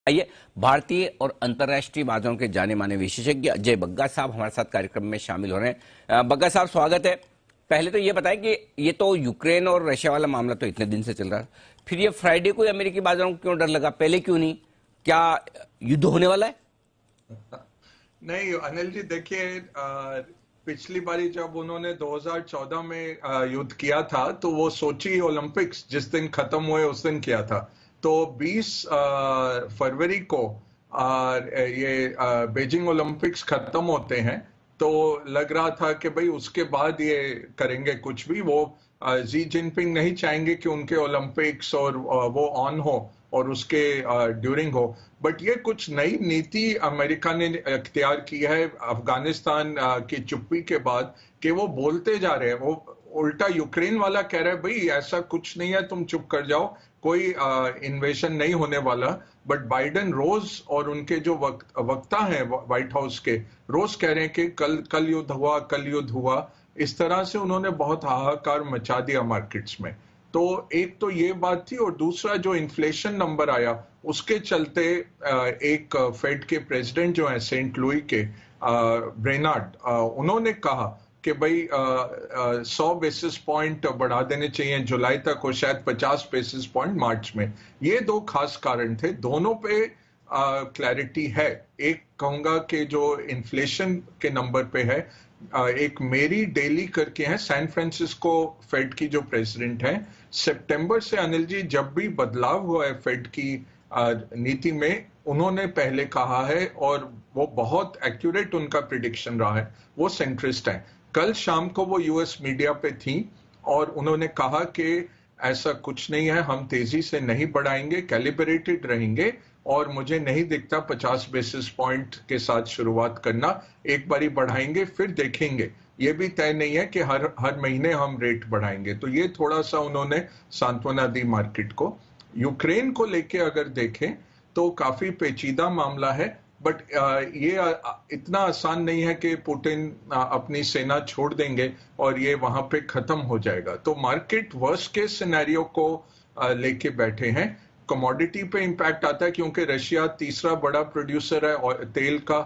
आइए, भारतीय और अंतर्राष्ट्रीय बाजारों के जाने माने विशेषज्ञ अजय बग्गा साहब हमारे साथ कार्यक्रम में शामिल हो रहे हैं। बग्गा साहब, स्वागत है। पहले तो ये बताएं कि ये तो यूक्रेन और रशिया वाला मामला तो इतने दिन से चल रहा है, फिर ये फ्राइडे को अमेरिकी बाजारों को क्यों डर लगा? पहले क्यों नहीं? क्या युद्ध होने वाला है? नहीं अनिल जी, देखिए, पिछली बारी जब उन्होंने 2014 में युद्ध किया था तो वो सोची ओलंपिक्स जिस दिन खत्म हुए उस दिन किया था। तो 20 फरवरी को ये बीजिंग ओलंपिक्स खत्म होते हैं, तो लग रहा था कि भाई उसके बाद ये करेंगे कुछ भी। वो जी जिनपिंग नहीं चाहेंगे कि उनके ओलंपिक्स और वो ऑन हो और उसके ड्यूरिंग हो। बट ये कुछ नई नीति अमेरिका ने इख्तियार की है अफगानिस्तान की चुप्पी के बाद, कि वो बोलते जा रहे हैं। वो उल्टा यूक्रेन वाला कह रहा है भाई ऐसा कुछ नहीं है, तुम चुप कर जाओ, कोई इन्वेशन नहीं होने वाला। बट बाइडेन रोज और उनके जो वक्ता हैं व्हाइट हाउस के, रोज कह रहे हैं कि कल युद्ध हुआ, कल युद्ध हुआ। इस तरह से उन्होंने बहुत हाहाकार मचा दिया मार्केट्स में। तो एक तो ये बात थी, और दूसरा जो इन्फ्लेशन नंबर आया उसके चलते एक फेड के प्रेसिडेंट जो है सेंट लुई के, ब्रेनार्ड, उन्होंने कहा कि भाई 100 बेसिस पॉइंट बढ़ा देने चाहिए जुलाई तक, और शायद 50 बेसिस पॉइंट मार्च में। ये दो खास कारण थे, दोनों पे क्लैरिटी है। एक कहूंगा कि जो इन्फ्लेशन के नंबर पे है, एक मेरी डेली करके है, सैन फ्रांसिस्को फेड की जो प्रेसिडेंट है, सितंबर से अनिल जी जब भी बदलाव हुआ है फेड की नीति में, उन्होंने पहले कहा है, और वो बहुत एक्यूरेट उनका प्रिडिक्शन रहा है, वो सेंट्रिस्ट है। कल शाम को वो यूएस मीडिया पे थी और उन्होंने कहा कि ऐसा कुछ नहीं है, हम तेजी से नहीं बढ़ाएंगे, कैलिब्रेटेड रहेंगे, और मुझे नहीं दिखता 50 बेसिस पॉइंट के साथ शुरुआत करना, एक बारी बढ़ाएंगे फिर देखेंगे। ये भी तय नहीं है कि हर महीने हम रेट बढ़ाएंगे। तो ये थोड़ा सा उन्होंने सांत्वना दी मार्केट को। यूक्रेन को लेके अगर देखें तो काफी पेचीदा मामला है, बट ये इतना आसान नहीं है कि पुतिन अपनी सेना छोड़ देंगे और ये वहां पे खत्म हो जाएगा। तो मार्केट वर्स्ट केस सिनेरियो को लेके बैठे हैं। कमोडिटी पे इंपैक्ट आता है क्योंकि रशिया तीसरा बड़ा प्रोड्यूसर है और तेल का।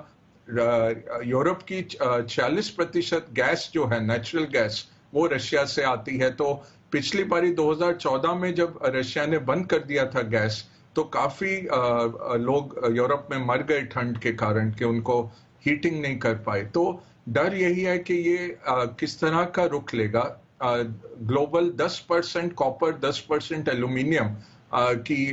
यूरोप की 40% गैस जो है, नेचुरल गैस, वो रशिया से आती है। तो पिछली बारी 2014 में जब रशिया ने बंद कर दिया था गैस, तो काफी लोग यूरोप में मर गए ठंड के कारण, कि उनको हीटिंग नहीं कर पाए। तो डर यही है कि ये किस तरह का रुख लेगा। ग्लोबल 10% कॉपर, 10% एल्यूमिनियम की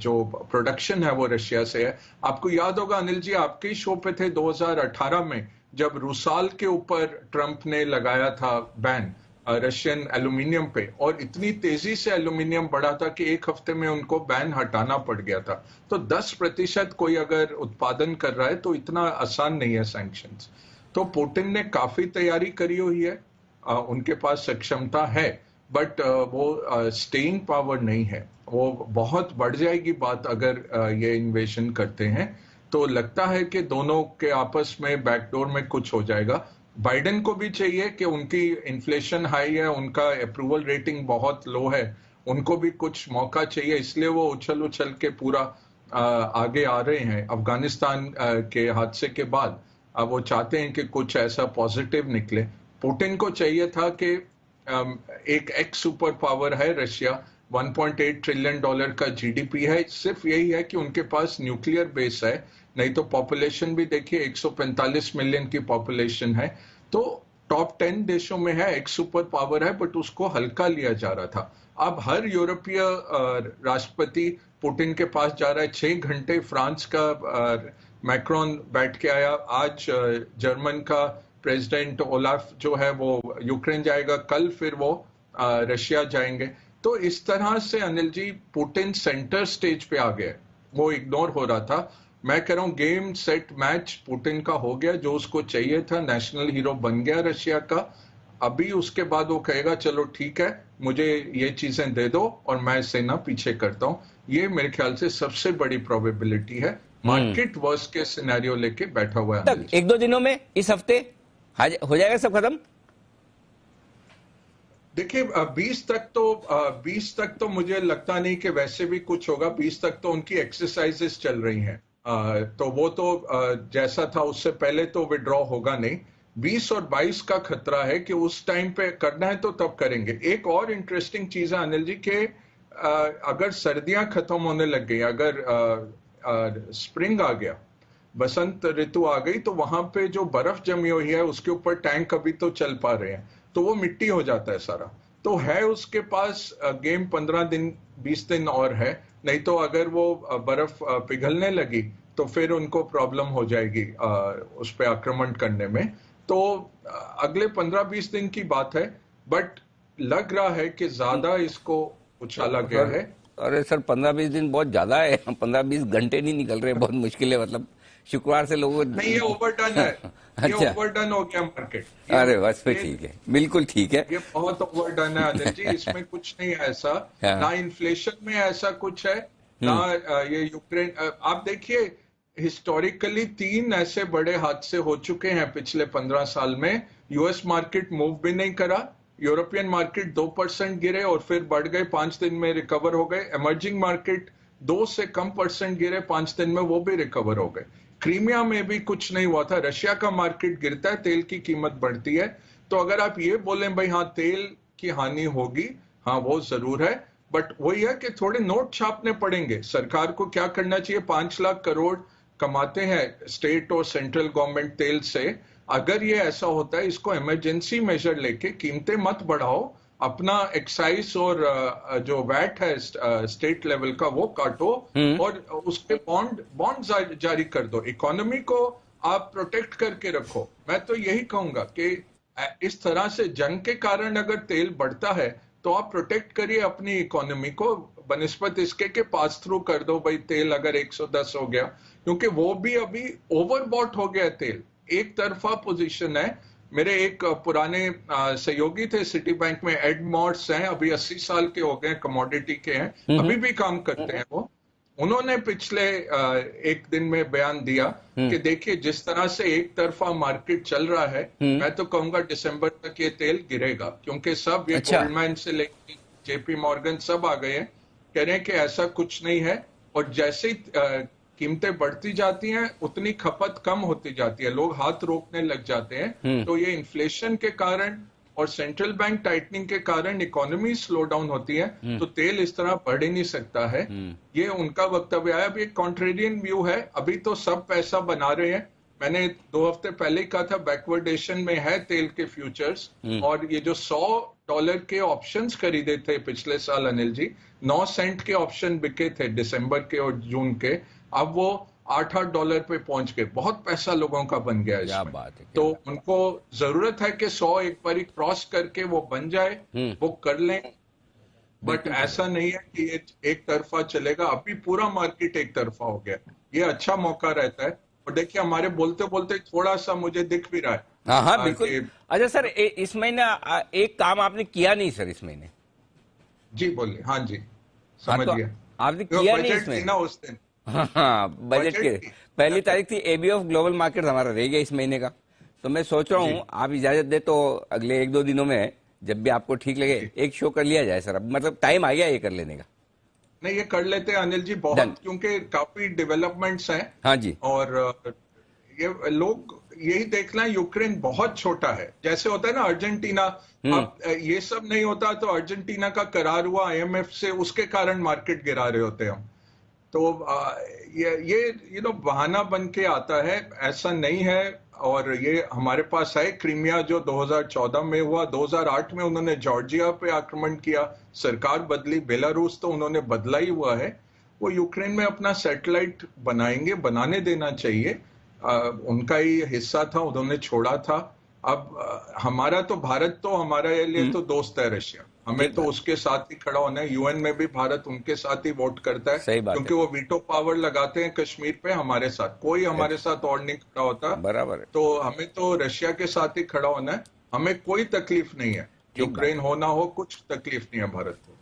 जो प्रोडक्शन है वो रशिया से है। आपको याद होगा अनिल जी, आपके ही शो पे थे 2018 में, जब रूसाल के ऊपर ट्रंप ने लगाया था बैन रशियन एल्यूमिनियम पे, और इतनी तेजी से एल्यूमिनियम बढ़ा था कि एक हफ्ते में उनको बैन हटाना पड़ गया था। तो 10% कोई अगर उत्पादन कर रहा है तो इतना आसान नहीं है सैंक्शंस। तो पुतिन ने काफी तैयारी करी हुई है, उनके पास सक्षमता है, बट वो स्टेइंग पावर नहीं है। वो बहुत बढ़ जाएगी बात अगर ये इन्वेशन करते हैं। तो लगता है कि दोनों के आपस में बैकडोर में कुछ हो जाएगा। बाइडेन को भी चाहिए कि उनकी इन्फ्लेशन हाई है, उनका अप्रूवल रेटिंग बहुत लो है, उनको भी कुछ मौका चाहिए, इसलिए वो उछल उछल के पूरा आगे आ रहे हैं। अफगानिस्तान के हादसे के बाद अब वो चाहते हैं कि कुछ ऐसा पॉजिटिव निकले। पुतिन को चाहिए था कि एक एक्स सुपर पावर है रशिया, 1.8 ट्रिलियन डॉलर का जीडीपी है, सिर्फ यही है कि उनके पास न्यूक्लियर बेस है, नहीं तो पॉपुलेशन भी देखिए 145 मिलियन की पॉपुलेशन है। तो टॉप 10 देशों में है, एक सुपर पावर है, बट उसको हल्का लिया जा रहा था। अब हर यूरोपीय राष्ट्रपति पुतिन के पास जा रहा है। 6 घंटे फ्रांस का मैक्रोन बैठ के आया, आज जर्मन का प्रेसिडेंट ओलाफ जो है वो यूक्रेन जाएगा, कल फिर वो रशिया जाएंगे। तो इस तरह से Anil ji Putin centre stage पे आ गए, वो इग्नोर हो रहा था। मैं कह रहा हूं गेम सेट मैच पुतिन का हो गया, जो उसको चाहिए था, नेशनल हीरो बन गया रशिया का। अभी उसके बाद वो कहेगा चलो ठीक है, मुझे ये चीजें दे दो और मैं सेना पीछे करता हूं। ये मेरे ख्याल से सबसे बड़ी प्रोबेबिलिटी है। मार्केट वर्स्ट के सिनेरियो लेके बैठा हुआ है। एक दो दिनों में, इस हफ्ते हो जाएगा सब खत्म? देखिए 20 तक तो मुझे लगता नहीं कि वैसे भी कुछ होगा। 20 तक तो उनकी एक्सरसाइजेस चल रही हैं। तो वो तो जैसा था उससे पहले तो विड्रॉ होगा नहीं। 20 और 22 का खतरा है कि उस टाइम पे करना है तो तब करेंगे। एक और इंटरेस्टिंग चीज है अनिल जी के, अगर सर्दियां खत्म होने लग गई, अगर स्प्रिंग आ गया, बसंत ऋतु आ गई, तो वहां पे जो बर्फ जमी हुई है उसके ऊपर टैंक अभी तो चल पा रहे हैं, तो वो मिट्टी हो जाता है सारा। तो है उसके पास गेम 15 दिन 20 दिन और है। नहीं तो अगर वो बर्फ पिघलने लगी तो फिर उनको प्रॉब्लम हो जाएगी उस पर आक्रमण करने में। तो अगले 15-20 दिन की बात है, बट लग रहा है कि ज्यादा इसको उछाला गया सर, है। अरे सर 15-20 दिन बहुत ज्यादा है। 15-20 घंटे नहीं निकल रहे, बहुत मुश्किल है। मतलब शुक्रवार से लोगों नहीं, ये ओवरडन है। ये अच्छा। ओवरडन हो गया मार्केट। अरे बस पे ये ठीक है, बिल्कुल ठीक है। ये बहुत ओवरडन है अनिल जी, इसमें कुछ नहीं है ऐसा। ना हाँ। इन्फ्लेशन में ऐसा कुछ है, ना हम्म। ये यूक्रेन। आप देखिए, हिस्टोरिकली 3 ऐसे बड़े हादसे हो चुके हैं पिछले 15 साल में। यूएस मार्केट मूव भी नहीं करा, यूरोपियन मार्केट 2% गिरे और फिर बढ़ गए, 5 दिन में रिकवर हो गए। इमर्जिंग मार्केट 2 से कम परसेंट गिरे, 5 दिन में वो भी रिकवर हो गए। क्रीमिया में भी कुछ नहीं हुआ था। रशिया का मार्केट गिरता है, तेल की कीमत बढ़ती है। तो अगर आप ये बोलें भाई हाँ तेल की हानि होगी, हाँ वो जरूर है, बट वही है कि थोड़े नोट छापने पड़ेंगे। सरकार को क्या करना चाहिए, 5 लाख करोड़ कमाते हैं स्टेट और सेंट्रल गवर्नमेंट तेल से। अगर ये ऐसा होता है, इसको इमरजेंसी मेजर लेके कीमतें मत बढ़ाओ, अपना एक्साइज और जो वैट है स्टेट लेवल का वो काटो, हम्म। और उसके बॉन्ड बॉन्ड जारी कर दो। इकोनॉमी को आप प्रोटेक्ट करके रखो। मैं तो यही कहूंगा कि इस तरह से जंग के कारण अगर तेल बढ़ता है तो आप प्रोटेक्ट करिए अपनी इकोनॉमी को, बनिस्बत इसके के पास थ्रू कर दो भाई तेल अगर 110 हो गया, क्योंकि वो भी अभी ओवरबॉट हो गया है तेल। एक तरफा पोजीशन है। मेरे एक पुराने सहयोगी थे सिटी बैंक में, एड मॉर्स हैं, अभी 80 साल के हो गए, कमोडिटी के हैं, हम्म। अभी भी काम करते हैं वो। उन्होंने पिछले एक दिन में बयान दिया हम्म। कि देखिए जिस तरह से एक तरफा मार्केट चल रहा है, हम्म। मैं तो कहूंगा दिसंबर तक ये तेल गिरेगा, क्योंकि सब ये अच्छा। गोल्डमैन से लेकर जेपी मॉर्गन सब आ गए हैं, कह रहे हैं कि ऐसा कुछ नहीं है। और जैसे ही कीमतें बढ़ती जाती हैं उतनी खपत कम होती जाती है, लोग हाथ रोकने लग जाते हैं। हम्म। तो ये इन्फ्लेशन के कारण और सेंट्रल बैंक टाइटनिंग के कारण इकोनॉमी स्लो डाउन होती है, तो तेल इस तरह बढ़ ही नहीं सकता है। ये उनका वक्तव्य है। अब ये कॉन्ट्रेरियन व्यू है, अभी तो सब पैसा बना रहे हैं। मैंने 2 हफ्ते पहले ही कहा था बैकवर्डेशन में है तेल के फ्यूचर्स। और ये जो $100 के ऑप्शंस खरीदे थे पिछले साल अनिल जी, 9 सेंट के ऑप्शन बिके थे दिसंबर के और जून के, अब वो $8 पे पहुंच गए। बहुत पैसा लोगों का बन गया क्या इसमें। बात है, क्या तो बात उनको जरूरत है कि 100 एक बार क्रॉस करके वो बन जाए, वो कर लें। बट बिल्कुल सही ऐसा बात। नहीं है कि ये एक तरफा चलेगा। अभी पूरा मार्केट एक तरफा हो गया, ये अच्छा मौका रहता है। और देखिए हमारे बोलते बोलते थोड़ा सा मुझे दिख भी रहा है हाँ हाँ बिल्कुल। कि अच्छा सर, इस महीने एक काम आपने किया नहीं सर इस महीने। जी बोलिए। हाँ जी, हाँ समझ तो गया। आपने जो किया नहीं बजट थी इसमें। ना उस दिन, हाँ हाँ, बजट बजट के थी। पहली तारीख थी, एबी ऑफ ग्लोबल मार्केट हमारा रह गया इस महीने का। तो मैं सोच रहा जी हूँ आप इजाजत दे तो अगले 1-2 दिनों में जब भी आपको ठीक लगे जी, एक शो कर लिया जाए सर। अब मतलब टाइम आ गया ये कर लेने का। नहीं ये कर लेते हैं अनिल जी, डन। बहुत, क्योंकि काफी डेवलपमेंट्स हैं। हाँ जी। और ये लोग यही देखना, यूक्रेन बहुत छोटा है। जैसे होता है ना अर्जेंटीना, अब ये सब नहीं होता तो अर्जेंटीना का करार हुआ आईएमएफ से, उसके कारण मार्केट गिरा रहे होते हम। तो ये बहाना बन के आता है, ऐसा नहीं है। और ये हमारे पास है क्रीमिया जो 2014 में हुआ, 2008 में उन्होंने जॉर्जिया पे आक्रमण किया, सरकार बदली, बेलारूस तो उन्होंने बदला ही हुआ है। वो यूक्रेन में अपना सैटेलाइट बनाएंगे, बनाने देना चाहिए। उनका ही हिस्सा था, उन्होंने छोड़ा था। अब हमारा तो भारत तो हमारे लिए तो दोस्त है रशिया, हमें ठीक तो बात। उसके साथ ही खड़ा होना है। यूएन में भी भारत उनके साथ ही वोट करता है, सही बात है। क्योंकि वो वीटो पावर लगाते हैं कश्मीर पे हमारे साथ, कोई हमारे साथ और नहीं खड़ा होता। बराबर है। तो हमें तो रशिया के साथ ही खड़ा होना है, हमें कोई तकलीफ नहीं है। ठीक बात यूक्रेन है। हो ना हो, कुछ तकलीफ नहीं है भारत को।